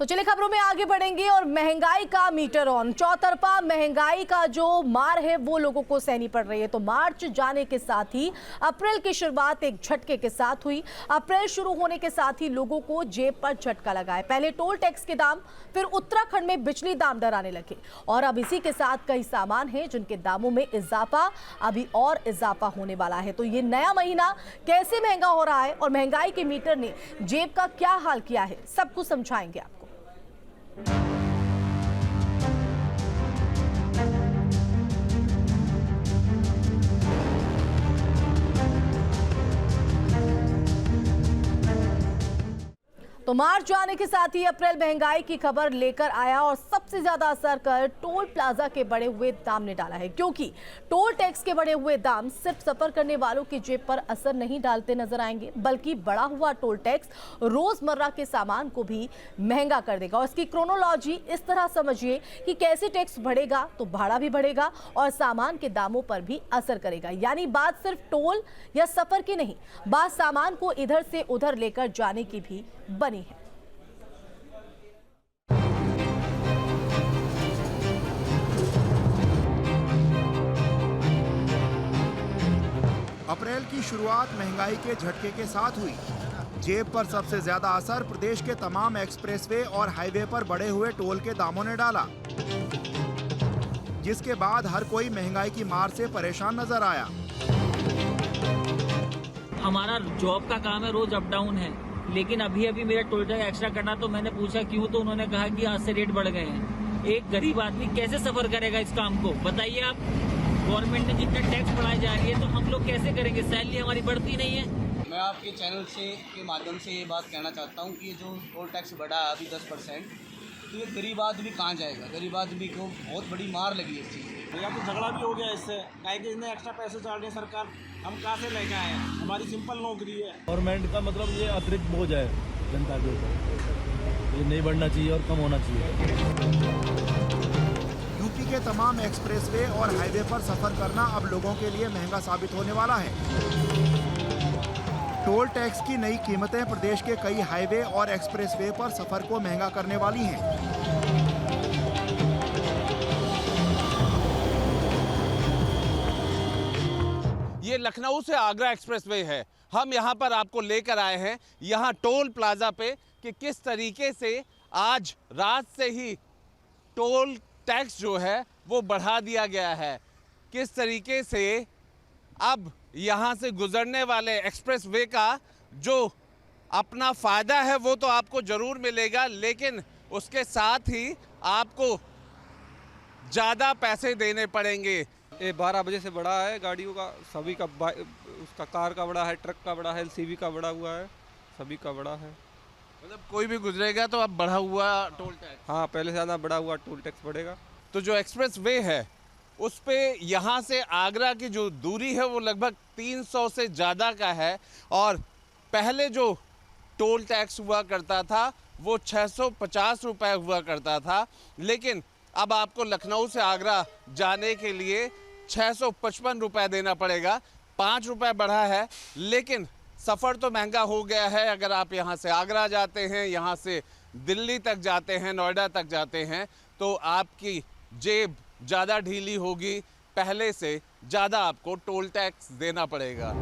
तो चलिए खबरों में आगे बढ़ेंगे और महंगाई का मीटर ऑन। चौतरफा महंगाई का जो मार है वो लोगों को सहनी पड़ रही है। तो मार्च जाने के साथ ही अप्रैल की शुरुआत एक झटके के साथ हुई। अप्रैल शुरू होने के साथ ही लोगों को जेब पर झटका लगा है। पहले टोल टैक्स के दाम, फिर उत्तराखंड में बिजली दाम डराने लगे और अब इसी के साथ कई सामान हैं जिनके दामों में इजाफा, अभी और इजाफा होने वाला है। तो ये नया महीना कैसे महंगा हो रहा है और महंगाई के मीटर ने जेब का क्या हाल किया है, सब कुछ समझाएंगे आपको। तो मार्च आने के साथ ही अप्रैल महंगाई की खबर लेकर आया और सबसे ज्यादा असर कर टोल प्लाजा के बढ़े हुए दाम ने डाला है, क्योंकि टोल टैक्स के बढ़े हुए दाम सिर्फ सफर करने वालों की जेब पर असर नहीं डालते नजर आएंगे, बल्कि बढ़ा हुआ टोल टैक्स रोजमर्रा के सामान को भी महंगा कर देगा। और इसकी क्रोनोलॉजी इस तरह समझिए कि कैसे टैक्स बढ़ेगा तो भाड़ा भी बढ़ेगा और सामान के दामों पर भी असर करेगा। यानी बात सिर्फ टोल या सफर की नहीं, बात सामान को इधर से उधर लेकर जाने की भी बनी है। अप्रैल की शुरुआत महंगाई के झटके के साथ हुई। जेब पर सबसे ज्यादा असर प्रदेश के तमाम एक्सप्रेसवे और हाईवे पर बढ़े हुए टोल के दामों ने डाला, जिसके बाद हर कोई महंगाई की मार से परेशान नजर आया। हमारा जॉब का काम है, रोज अप डाउन है, लेकिन अभी मेरा टोल टैक्स एक्स्ट्रा करना, तो मैंने पूछा क्यों, तो उन्होंने कहा कि आज से रेट बढ़ गए हैं। एक गरीब आदमी कैसे सफर करेगा इस काम को, बताइए आप। गवर्नमेंट ने जितना टैक्स बढ़ाई जा रही है तो हम लोग कैसे करेंगे, सैलरी हमारी बढ़ती नहीं है। मैं आपके चैनल के माध्यम से ये बात कहना चाहता हूँ कि जो टोल टैक्स बढ़ा है अभी 10%, तो ये गरीब आदमी कहाँ जाएगा। गरीब आदमी को बहुत बड़ी मार लगी इस चीज़ की। भैया तो झगड़ा भी हो गया इससे, काहे कि इतने एक्स्ट्रा पैसे चार्ज रही है सरकार, हम कहाँ से लेके आए हैं, हमारी सिंपल नौकरी है। गवर्नमेंट का मतलब ये अतिरिक्त बोझ है जनता के ऊपर, ये नहीं बढ़ना चाहिए और कम होना चाहिए। यूपी के तमाम एक्सप्रेसवे और हाईवे पर सफर करना अब लोगों के लिए महंगा साबित होने वाला है। टोल टैक्स की नई कीमतें प्रदेश के कई हाईवे और एक्सप्रेसवे पर सफर को महंगा करने वाली हैं। ये लखनऊ से आगरा एक्सप्रेसवे है। हम यहाँ पर आपको लेकर आए हैं यहाँ टोल प्लाजा पे कि किस तरीके से आज रात से ही टोल टैक्स जो है वो बढ़ा दिया गया है। किस तरीके से अब यहाँ से गुजरने वाले एक्सप्रेसवे का जो अपना फ़ायदा है वो तो आपको ज़रूर मिलेगा, लेकिन उसके साथ ही आपको ज़्यादा पैसे देने पड़ेंगे। ये 12 बजे से बढ़ा है गाड़ियों का, सभी का, उसका कार का बढ़ा है, ट्रक का बढ़ा है, एलसीवी का बढ़ा हुआ है, सभी का बढ़ा है। मतलब कोई भी गुजरेगा तो अब बढ़ा हुआ टोल टैक्स, हाँ पहले से ज़्यादा बढ़ा हुआ टोल टैक्स बढ़ेगा। तो जो एक्सप्रेस वे है उस पे यहाँ से आगरा की जो दूरी है वो लगभग 300 से ज़्यादा का है और पहले जो टोल टैक्स हुआ करता था वो 650 रुपये हुआ करता था, लेकिन अब आपको लखनऊ से आगरा जाने के लिए 655 रुपये देना पड़ेगा। 5 रुपये बढ़ा है, लेकिन सफ़र तो महंगा हो गया है। अगर आप यहाँ से आगरा जाते हैं, यहाँ से दिल्ली तक जाते हैं, नोएडा तक जाते हैं, तो आपकी जेब ज़्यादा ढीली होगी, पहले से ज़्यादा आपको टोल टैक्स देना पड़ेगा।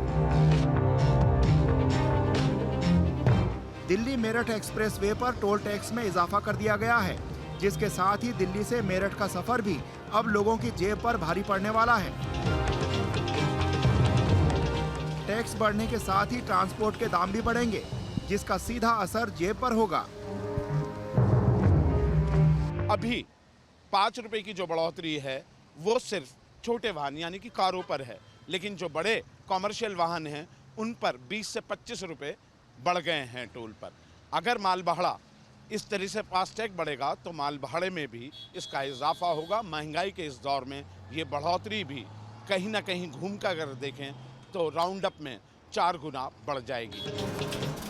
दिल्ली मेरठ एक्सप्रेसवे पर टोल टैक्स में इजाफा कर दिया गया है, जिसके साथ ही दिल्ली से मेरठ का सफर भी अब लोगों की जेब पर भारी पड़ने वाला है। टैक्स बढ़ने के साथ ही ट्रांसपोर्ट के दाम भी बढ़ेंगे, जिसका सीधा असर जेब पर होगा। अभी 5 रुपए की जो बढ़ोतरी है वो सिर्फ छोटे वाहन यानी कि कारों पर है, लेकिन जो बड़े कॉमर्शियल वाहन हैं उन पर 20 से 25 रुपए बढ़ गए हैं टोल पर। अगर माल भाड़ा इस तरह से फास्टैग बढ़ेगा तो माल भाड़े में भी इसका इजाफा होगा। महंगाई के इस दौर में ये बढ़ोतरी भी कहीं ना कहीं घूम कर अगर देखें तो राउंड अप में 4 गुना बढ़ जाएगी।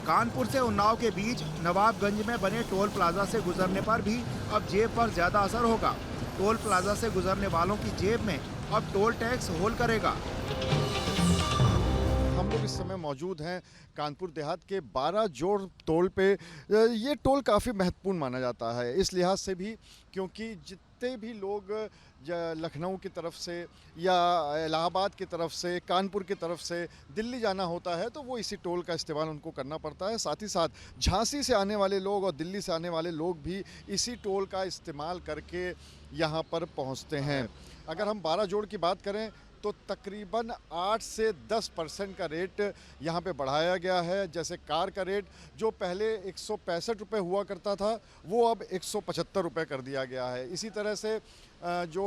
कानपुर से उन्नाव के बीच नवाबगंज में बने टोल प्लाजा से गुजरने पर भी अब जेब पर ज्यादा असर होगा। टोल प्लाजा से गुजरने वालों की जेब में अब टोल टैक्स होल करेगा। हम लोग इस समय मौजूद हैं कानपुर देहात के 12 जोड़ टोल पे। ये टोल काफ़ी महत्वपूर्ण माना जाता है इस लिहाज से भी क्योंकि जितने भी लोग लखनऊ की तरफ से या इलाहाबाद की तरफ से, कानपुर की तरफ से दिल्ली जाना होता है तो वो इसी टोल का इस्तेमाल उनको करना पड़ता है। साथ ही साथ झांसी से आने वाले लोग और दिल्ली से आने वाले लोग भी इसी टोल का इस्तेमाल करके यहाँ पर पहुँचते हैं। अगर हम 12 जोड़ की बात करें तो तकरीबन 8 से 10% का रेट यहाँ पे बढ़ाया गया है। जैसे कार का रेट जो पहले 165 रुपये हुआ करता था वो अब 175 रुपये कर दिया गया है। इसी तरह से जो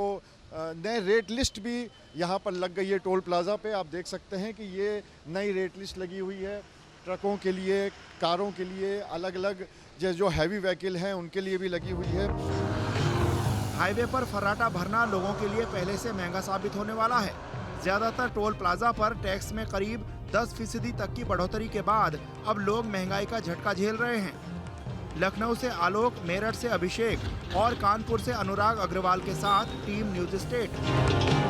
नए रेट लिस्ट भी यहाँ पर लग गई है टोल प्लाज़ा पे। आप देख सकते हैं कि ये नई रेट लिस्ट लगी हुई है ट्रकों के लिए, कारों के लिए, अलग अलग जो हैवी व्हीकल हैं उनके लिए भी लगी हुई है। हाईवे पर फर्राटा भरना लोगों के लिए पहले से महंगा साबित होने वाला है। ज्यादातर टोल प्लाजा पर टैक्स में करीब 10% तक की बढ़ोतरी के बाद अब लोग महंगाई का झटका झेल रहे हैं। लखनऊ से आलोक, मेरठ से अभिषेक और कानपुर से अनुराग अग्रवाल के साथ टीम न्यूज स्टेट।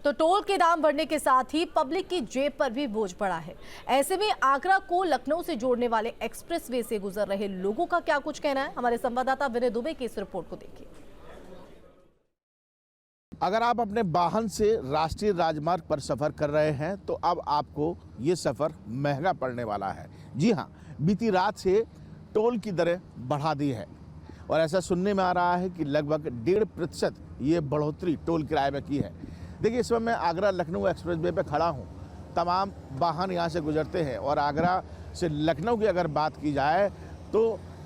तो टोल के दाम बढ़ने के साथ ही पब्लिक की जेब पर भी बोझ पड़ा है। ऐसे में आगरा को लखनऊ से जोड़ने वाले एक्सप्रेसवे से गुजर रहे लोगों का क्या कुछ कहना है, हमारे संवाददाता विनय दुबे की इस रिपोर्ट को देखिए। अगर आप अपने वाहन से राष्ट्रीय राजमार्ग पर सफर कर रहे हैं तो अब आपको ये सफर महंगा पड़ने वाला है। जी हाँ, बीती रात से टोल की दरें बढ़ा दी है और ऐसा सुनने में आ रहा है कि लगभग 1.5% ये बढ़ोतरी टोल किराए में की है। देखिए, इस वक्त मैं आगरा लखनऊ एक्सप्रेसवे पे खड़ा हूँ। तमाम वाहन यहाँ से गुजरते हैं और आगरा से लखनऊ की अगर बात की जाए तो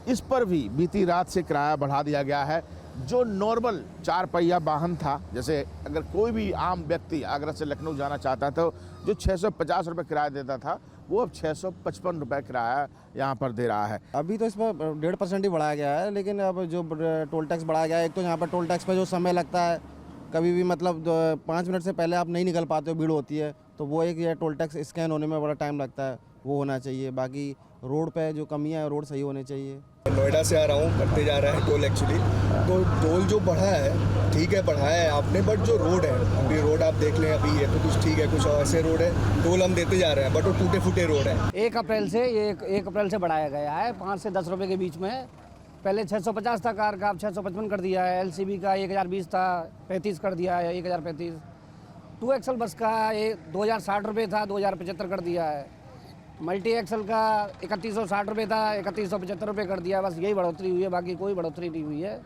इस पर भी बीती रात से किराया बढ़ा दिया गया है। जो नॉर्मल 4 पहिया वाहन था, जैसे अगर कोई भी आम व्यक्ति आगरा से लखनऊ जाना चाहता था, जो 650 रुपये किराया देता था, वो अब 655 रुपये किराया यहाँ पर दे रहा है। अभी तो इस पर 1.5% ही बढ़ाया गया है, लेकिन अब जो टोल टैक्स बढ़ाया गया है, एक तो यहाँ पर टोल टैक्स पर जो समय लगता है, कभी भी मतलब 5 मिनट से पहले आप नहीं निकल पाते हो, भीड़ होती है, तो वो एक ये टोल टैक्स स्कैन होने में बड़ा टाइम लगता है, वो होना चाहिए। बाकी रोड पे जो कमियां है, रोड सही होने चाहिए। नोएडा से आ रहा हूँ, करते जा रहा है टोल एक्चुअली। तो टोल जो बढ़ा है, ठीक है बढ़ाया है आपने, बट जो रोड है, अभी रोड आप देख लें, अभी ये तो कुछ ठीक है, कुछ ऐसे रोड है टोल हम देते जा रहे हैं, बट वो टूटे फूटे रोड है। 1 अप्रैल से बढ़ाया गया है 5 से 10 रुपये के बीच में। पहले 650 था कार का, अब 655 कर दिया है। LCB का 1020 था, 35 कर दिया है, 1035। 2 एक्सल बस का 2060 रुपये था, 2075 कर दिया है। मल्टी एक्सल का 3160 रुपये था, 3175 रुपये कर दिया। बस यही बढ़ोतरी हुई है, बाकी कोई बढ़ोतरी नहीं हुई है।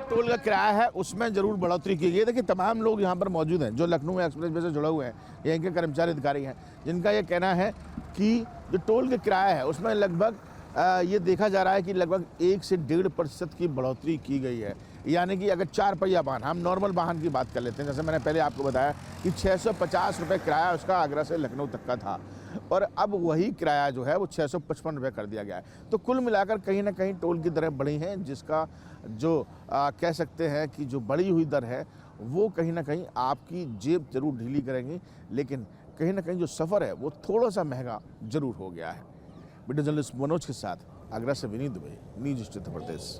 टोल का किराया है उसमें जरूर बढ़ोतरी की गई। देखिए, तमाम लोग यहाँ पर मौजूद हैं जो लखनऊ एक्सप्रेसवे से जुड़े हुए हैं, यहीं के कर्मचारी अधिकारी हैं, जिनका ये कहना है कि जो टोल का किराया है उसमें लगभग ये देखा जा रहा है कि लगभग 1 से 1.5% की बढ़ोतरी की गई है। यानी कि अगर 4 पहिया वाहन, हम नॉर्मल वाहन की बात कर लेते हैं, जैसे मैंने पहले आपको बताया कि 650 रुपये किराया उसका आगरा से लखनऊ तक का था, और अब वही किराया जो है वो 655 रुपये कर दिया गया है। तो कुल मिलाकर कहीं ना कहीं टोल की दरें बढ़ी हैं, जिसका जो कह सकते हैं कि जो बढ़ी हुई दर है वो कहीं ना कहीं आपकी जेब जरूर ढीली करेंगी, लेकिन कहीं ना कहीं जो सफ़र है वो थोड़ा सा महंगा जरूर हो गया है। वीडियो जर्नलिस्ट मनोज के साथ आगरा से विनीत दुबे, न्यूज़ उत्तर प्रदेश।